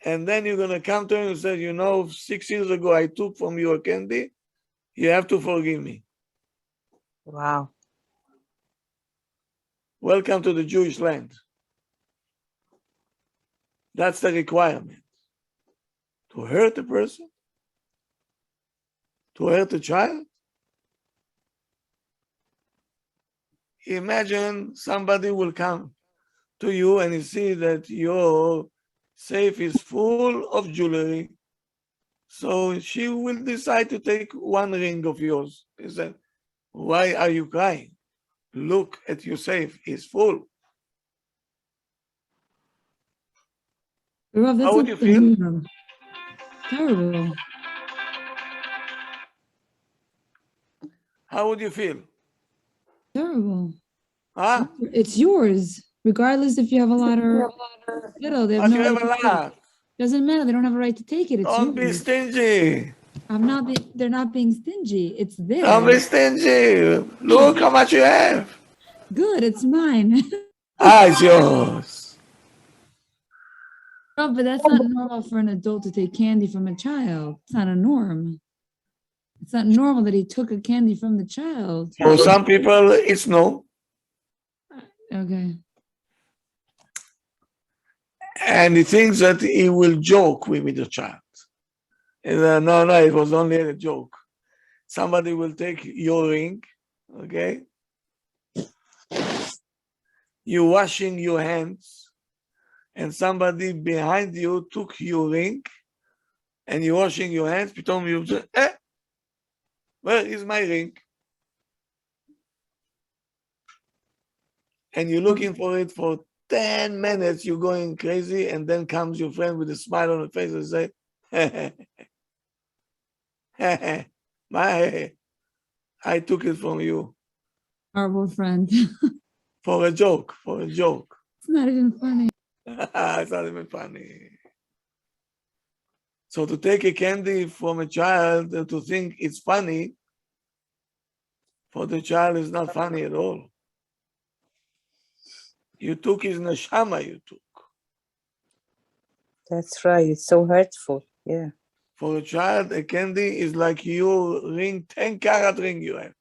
and then you're going to come to him and say, you know, 6 years ago I took from you a candy. You have to forgive me. Wow. Welcome to the Jewish land. That's the requirement. To hurt a person? To hurt a child? Imagine somebody will come to you and you see that your safe is full of jewelry. So she will decide to take one ring of yours. He said, why are you crying? Look at your safe, it's full. Rav, that's How would not you the feel? norm. Terrible. How would you feel? Terrible. Huh? It's yours, regardless if you have a lot or little. They have But no you have right a to take it. lot. Doesn't matter. They don't have a right to take it. It's Don't be yours. stingy. They're not being stingy. It's Don't theirs. be stingy. Look how much you have. Good, it's mine. Ah, it's yours. No, but that's not normal for an adult to take candy from a child. It's not a norm. It's not normal that he took a candy from the child. For some people, it's no. Okay. And he thinks that he will joke with the child. And, no, it was only a joke. Somebody will take your ring, okay? You're washing your hands, and somebody behind you took your ring, and you're washing your hands, pitoom you say, where is my ring? And you're looking for it for 10 minutes, you're going crazy, and then comes your friend with a smile on her face and say, I took it from you. Horrible friend. For a joke. It's not even funny. It's not even funny. So to take a candy from a child to think it's funny, for the child is not funny at all. You took his neshama, you took. That's right. It's so hurtful. Yeah. For a child, a candy is like your ring, 10-carat ring you have.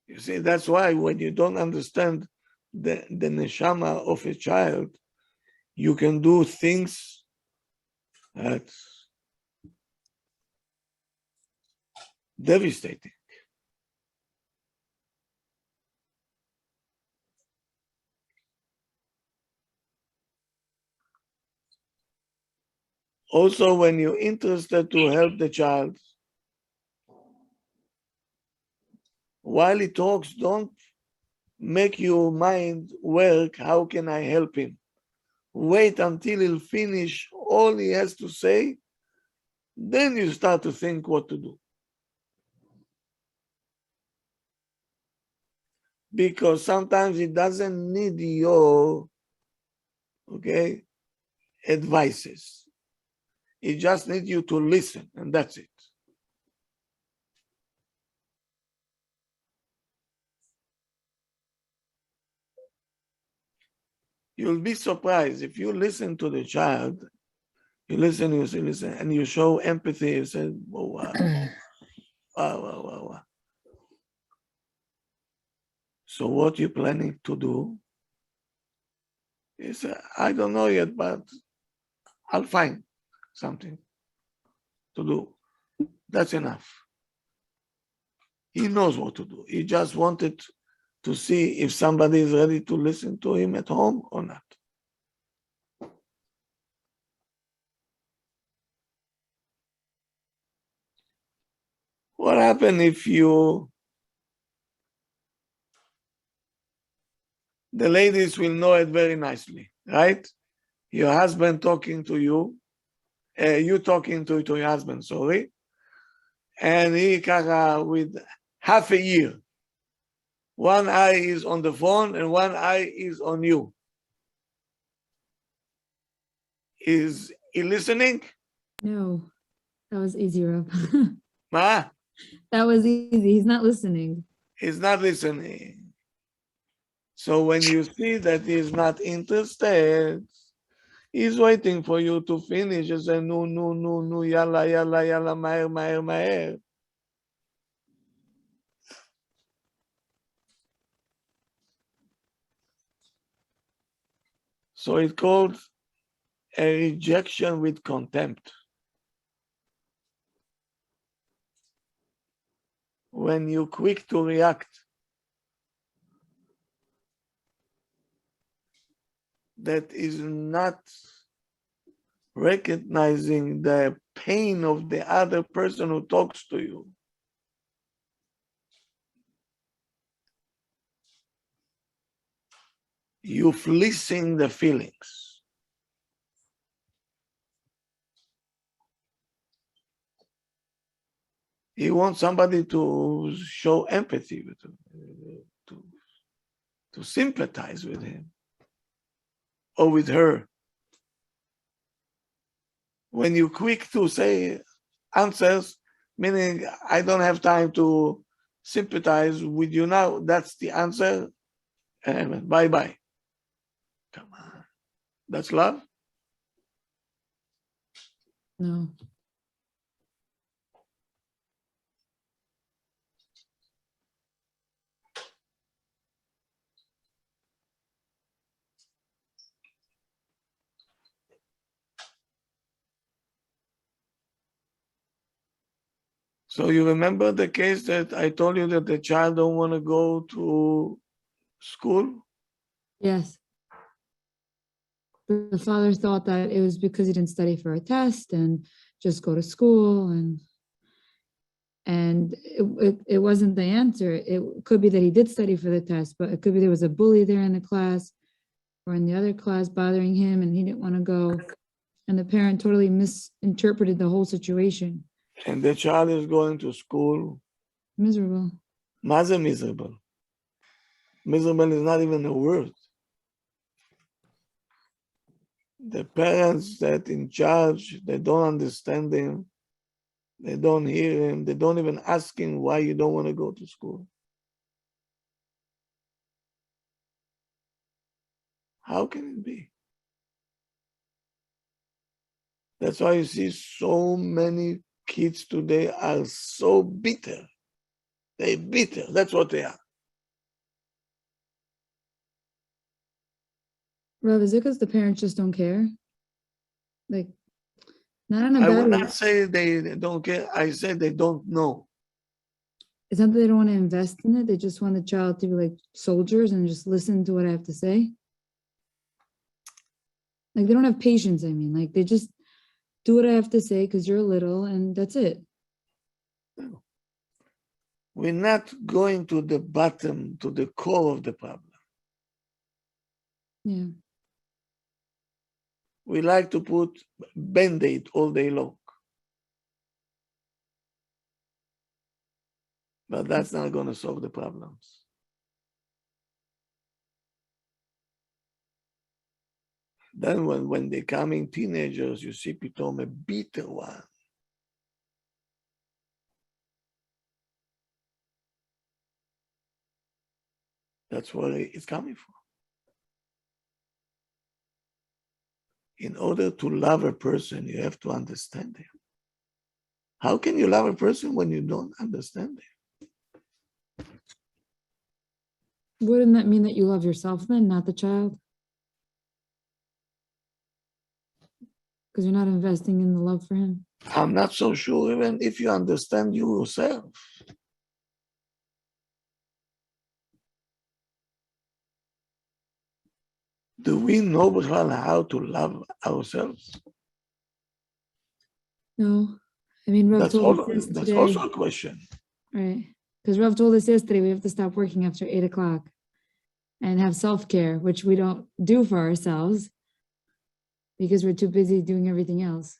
You see, that's why when you don't understand the neshama of a child, you can do things that devastating. Also, when you're interested to help the child, while he talks, don't make your mind work, how can I help him? Wait until he'll finish all he has to say, Then you start to think what to do. Because sometimes it doesn't need your, okay, advices. It just needs you to listen, and that's it. You'll be surprised if you listen to the child, you listen, and you show empathy, you say, oh, wow, wow. So what you planning to do? He said, I don't know yet, but I'll find something to do. That's enough. He knows what to do. He just wanted to see if somebody is ready to listen to him at home or not. What happens if the ladies will know it very nicely, right? Your husband talking to you, you talking to your husband, sorry, and he with half a year. One eye is on the phone and one eye is on you. Is he listening? No, that was easy, Rob. Ma, That was easy. He's not listening. he's not listening. So when you see that he's not interested, he's waiting for you to finish and say, no, yalla, maher. So it's called a rejection with contempt. When you're quick to react, that is not recognizing the pain of the other person who talks to you. You're fleecing the feelings. You want somebody to show empathy with him, to sympathize with him or with her. When you're quick to say answers, meaning I don't have time to sympathize with you now, that's the answer, and bye-bye. Come on. That's love? No. So you remember the case that I told you that the child don't want to go to school? Yes. The father thought that it was because he didn't study for a test and just go to school, and it wasn't the answer. It could be that he did study for the test, but it could be there was a bully there in the class or in the other class bothering him and he didn't want to go. And the parent totally misinterpreted the whole situation. And the child is going to school. Miserable. Miserable. Miserable is not even a word. The parents that in charge, they don't understand him. They don't hear him. They don't even ask him why you don't want to go to school. How can it be? That's why you see so many kids today are so bitter. They're bitter. That's what they are. Rob, is it because the parents just don't care? Like, not in a I bad would way. not say they don't care. I said they don't know. It's not that they don't want to invest in it. They just want the child to be like soldiers and just listen to what I have to say. Like, they don't have patience, I mean. Like, they just do what I have to say because you're little and that's it. We're not going to the bottom, to the core of the problem. Yeah. We like to put Band-Aid all day long. But that's not going to solve the problems. Then when they're coming teenagers, you see pitome a bitter one. That's where it's coming from. In order to love a person, you have to understand them. How can you love a person when you don't understand them? Wouldn't that mean that you love yourself then, not the child? Because you're not investing in the love for him. I'm not so sure even if you understand you yourself. Do we know how to love ourselves? No, I mean, Rav told us this That's today, also a question. right? Because Rav told us yesterday we have to stop working after 8 o'clock and have self-care, which we don't do for ourselves because we're too busy doing everything else.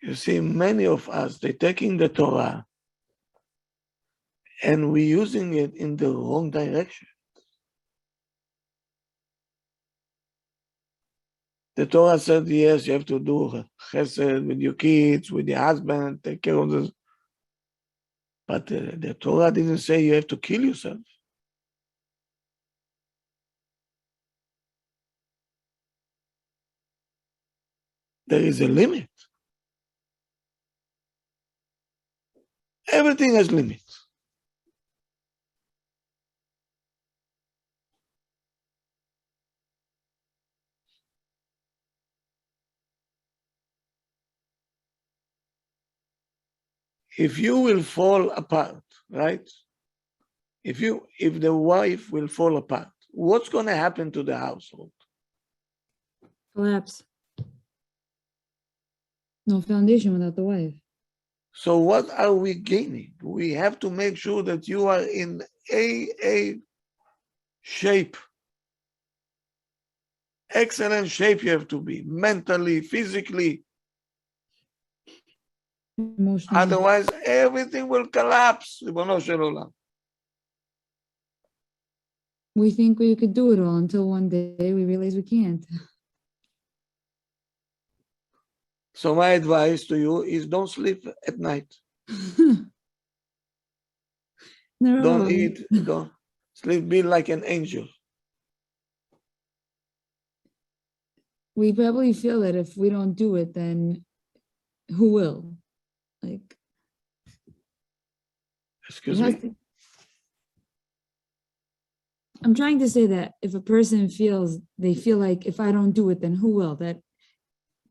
You see, many of us, they're taking the Torah and we're using it in the wrong direction. The Torah said, yes, you have to do chesed with your kids, with your husband, take care of this. But the Torah didn't say you have to kill yourself. There is a limit. Everything has limits. If you will fall apart, right? If the wife will fall apart, what's going to happen to the household? Collapse. No foundation without the wife. So what are we gaining? We have to make sure that you are in a shape. Excellent shape you have to be, mentally, physically. Emotionally. Otherwise, everything will collapse. Ribono shel olam. We think we could do it all until one day we realize we can't. So my advice to you is don't sleep at night. They're Don't all- eat. Don't sleep. Be like an angel. We probably feel that if we don't do it, then who will? Like, Excuse it has me. to- I'm trying to say that if a person feels, they feel like if I don't do it, then who will? That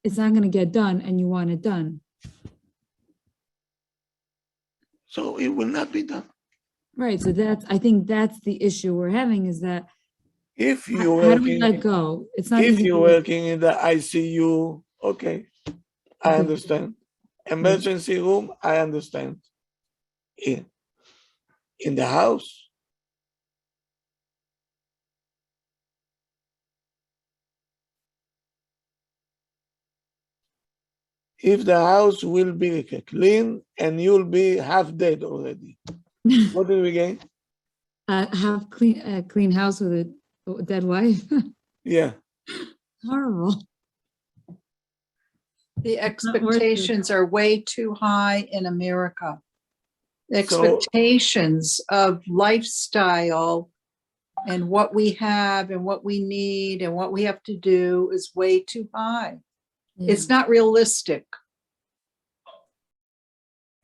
it's not going to get done and you want it done. So it will not be done. Right. So I think that's the issue we're having is that If you're how do we let working, go? It's not if easy. you're to let- working in the ICU, okay, I Okay. understand. Emergency room, I understand. In the house, if the house will be clean and you'll be half dead already, what do we gain? Have a clean house with a dead wife. Yeah. Horrible. The not worth it. expectations are way too high in America. The So- expectations of lifestyle and what we have and what we need and what we have to do is way too high. It's not realistic.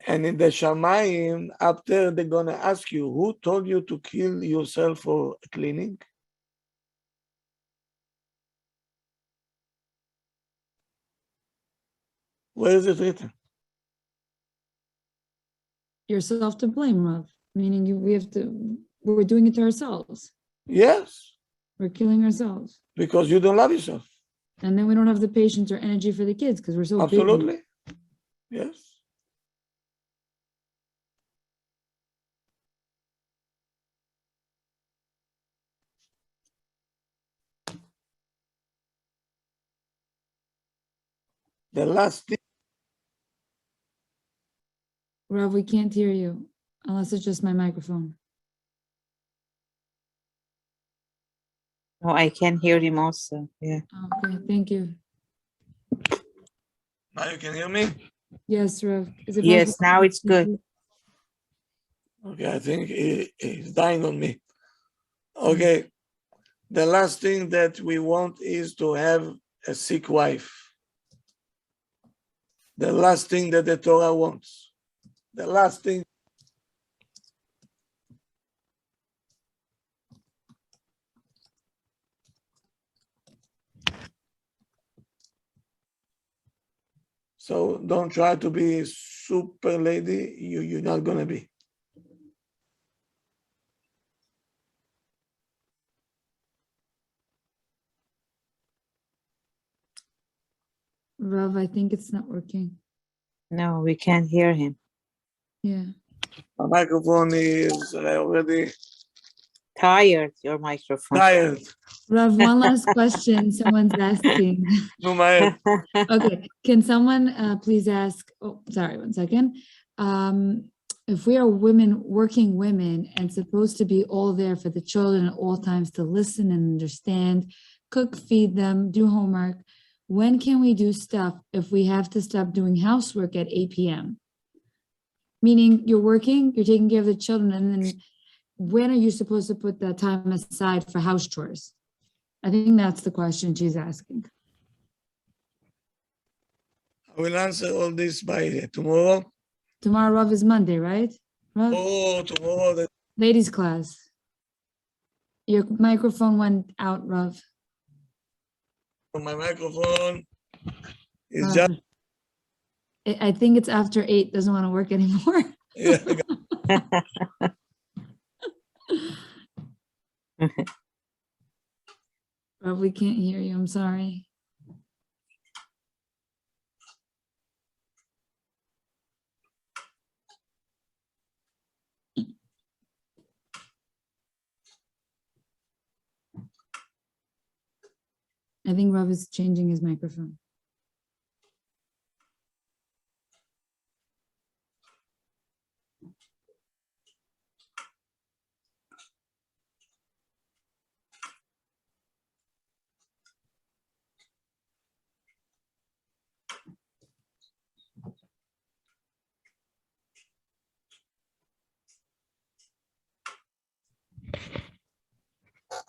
And in the Shamayim, up there, they're going to ask you, who told you to kill yourself for cleaning? Where is it written? Yourself to blame, Rav. Meaning we're doing it to ourselves. Yes, We're killing ourselves. because you don't love yourself. And then we don't have the patience or energy for the kids because we're so busy. Absolutely. Yes. The last thing Rav, we can't hear you unless it's just my microphone. No, I can hear him also. Yeah. Okay, thank you. Now you can hear me? Yes, Rav. Is it Yes, possible now to it's good. speak? Okay, I think he's dying on me. Okay, the last thing that we want is to have a sick wife. The last thing that the Torah wants. The last thing. So don't try to be super lady. You're not gonna be. Rav, I think it's not working. No, we can't hear him. Yeah. My microphone is already Tired, your microphone. tired. Rav, one last question. Someone's asking. No, my Okay, can someone please ask, oh, sorry, 1 second. If we are women, working women, and supposed to be all there for the children at all times to listen and understand, cook, feed them, do homework, when can we do stuff if we have to stop doing housework at 8 p.m.? Meaning you're working, you're taking care of the children, and then when are you supposed to put that time aside for house chores? I think that's the question she's asking. I will answer all this by tomorrow. Tomorrow, Rav, is Monday, right? Rav? Oh, tomorrow Ladies class. Your microphone went out, Rav. my microphone is Rav. just I think it's after 8, doesn't want to work anymore. yeah. Rav, we can't hear you, I'm sorry. I think Rav is changing his microphone.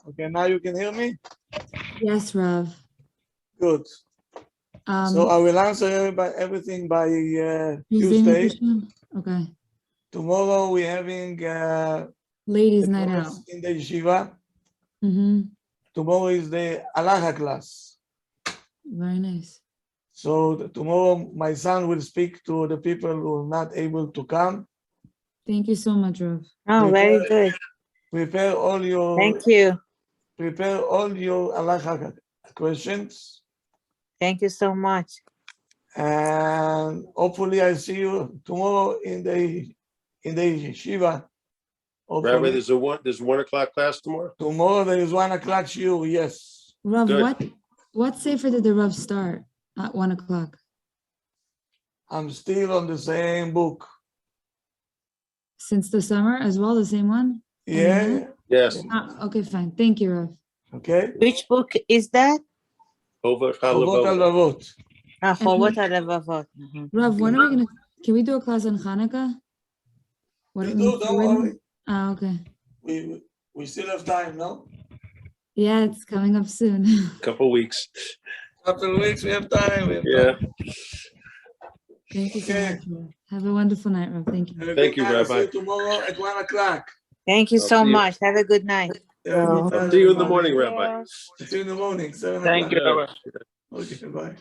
Okay, now you can hear me? Yes, Rav. Good. So I will answer everything by Tuesday. Okay. Tomorrow we're having Ladies' the night out. class in the yeshiva. Mm-hmm. Tomorrow is the halacha class. Very nice. So tomorrow my son will speak to the people who are not able to come. Thank you so much, Rav. Oh, very good. Prepare all your Thank you. Prepare all your halacha questions. Thank you so much. And hopefully I see you tomorrow in the yeshiva. Rabbi, there's 1 o'clock class tomorrow? Tomorrow there is 1 o'clock shiur, yes. Rav, Good. what sefer did the Rav start at 1 o'clock? I'm still on the same book. Since the summer as well, the same one? Yeah. Yes. Okay, fine. Thank you, Rav. Okay. Which book is that? Over Chovot HaLevavot. Chovot HaLevavot. Rav, when are we gonna? Can we do a class on Hanukkah? We do, don't worry. Okay. We still have time, no? Yeah, it's coming up soon. Couple weeks. Couple of weeks, we have time. Yeah. Thank you so Okay. much, Rav. Have a wonderful night, Rav. Thank you. Thank you, See Rabbi. you tomorrow at 1 o'clock. Thank you I'll so see you. much. Have a good night. Have a good I'll night, see you in the everybody. morning, Rabbi. See you in the morning, 7 Thank o'clock. you, Rabbi. Okay, bye.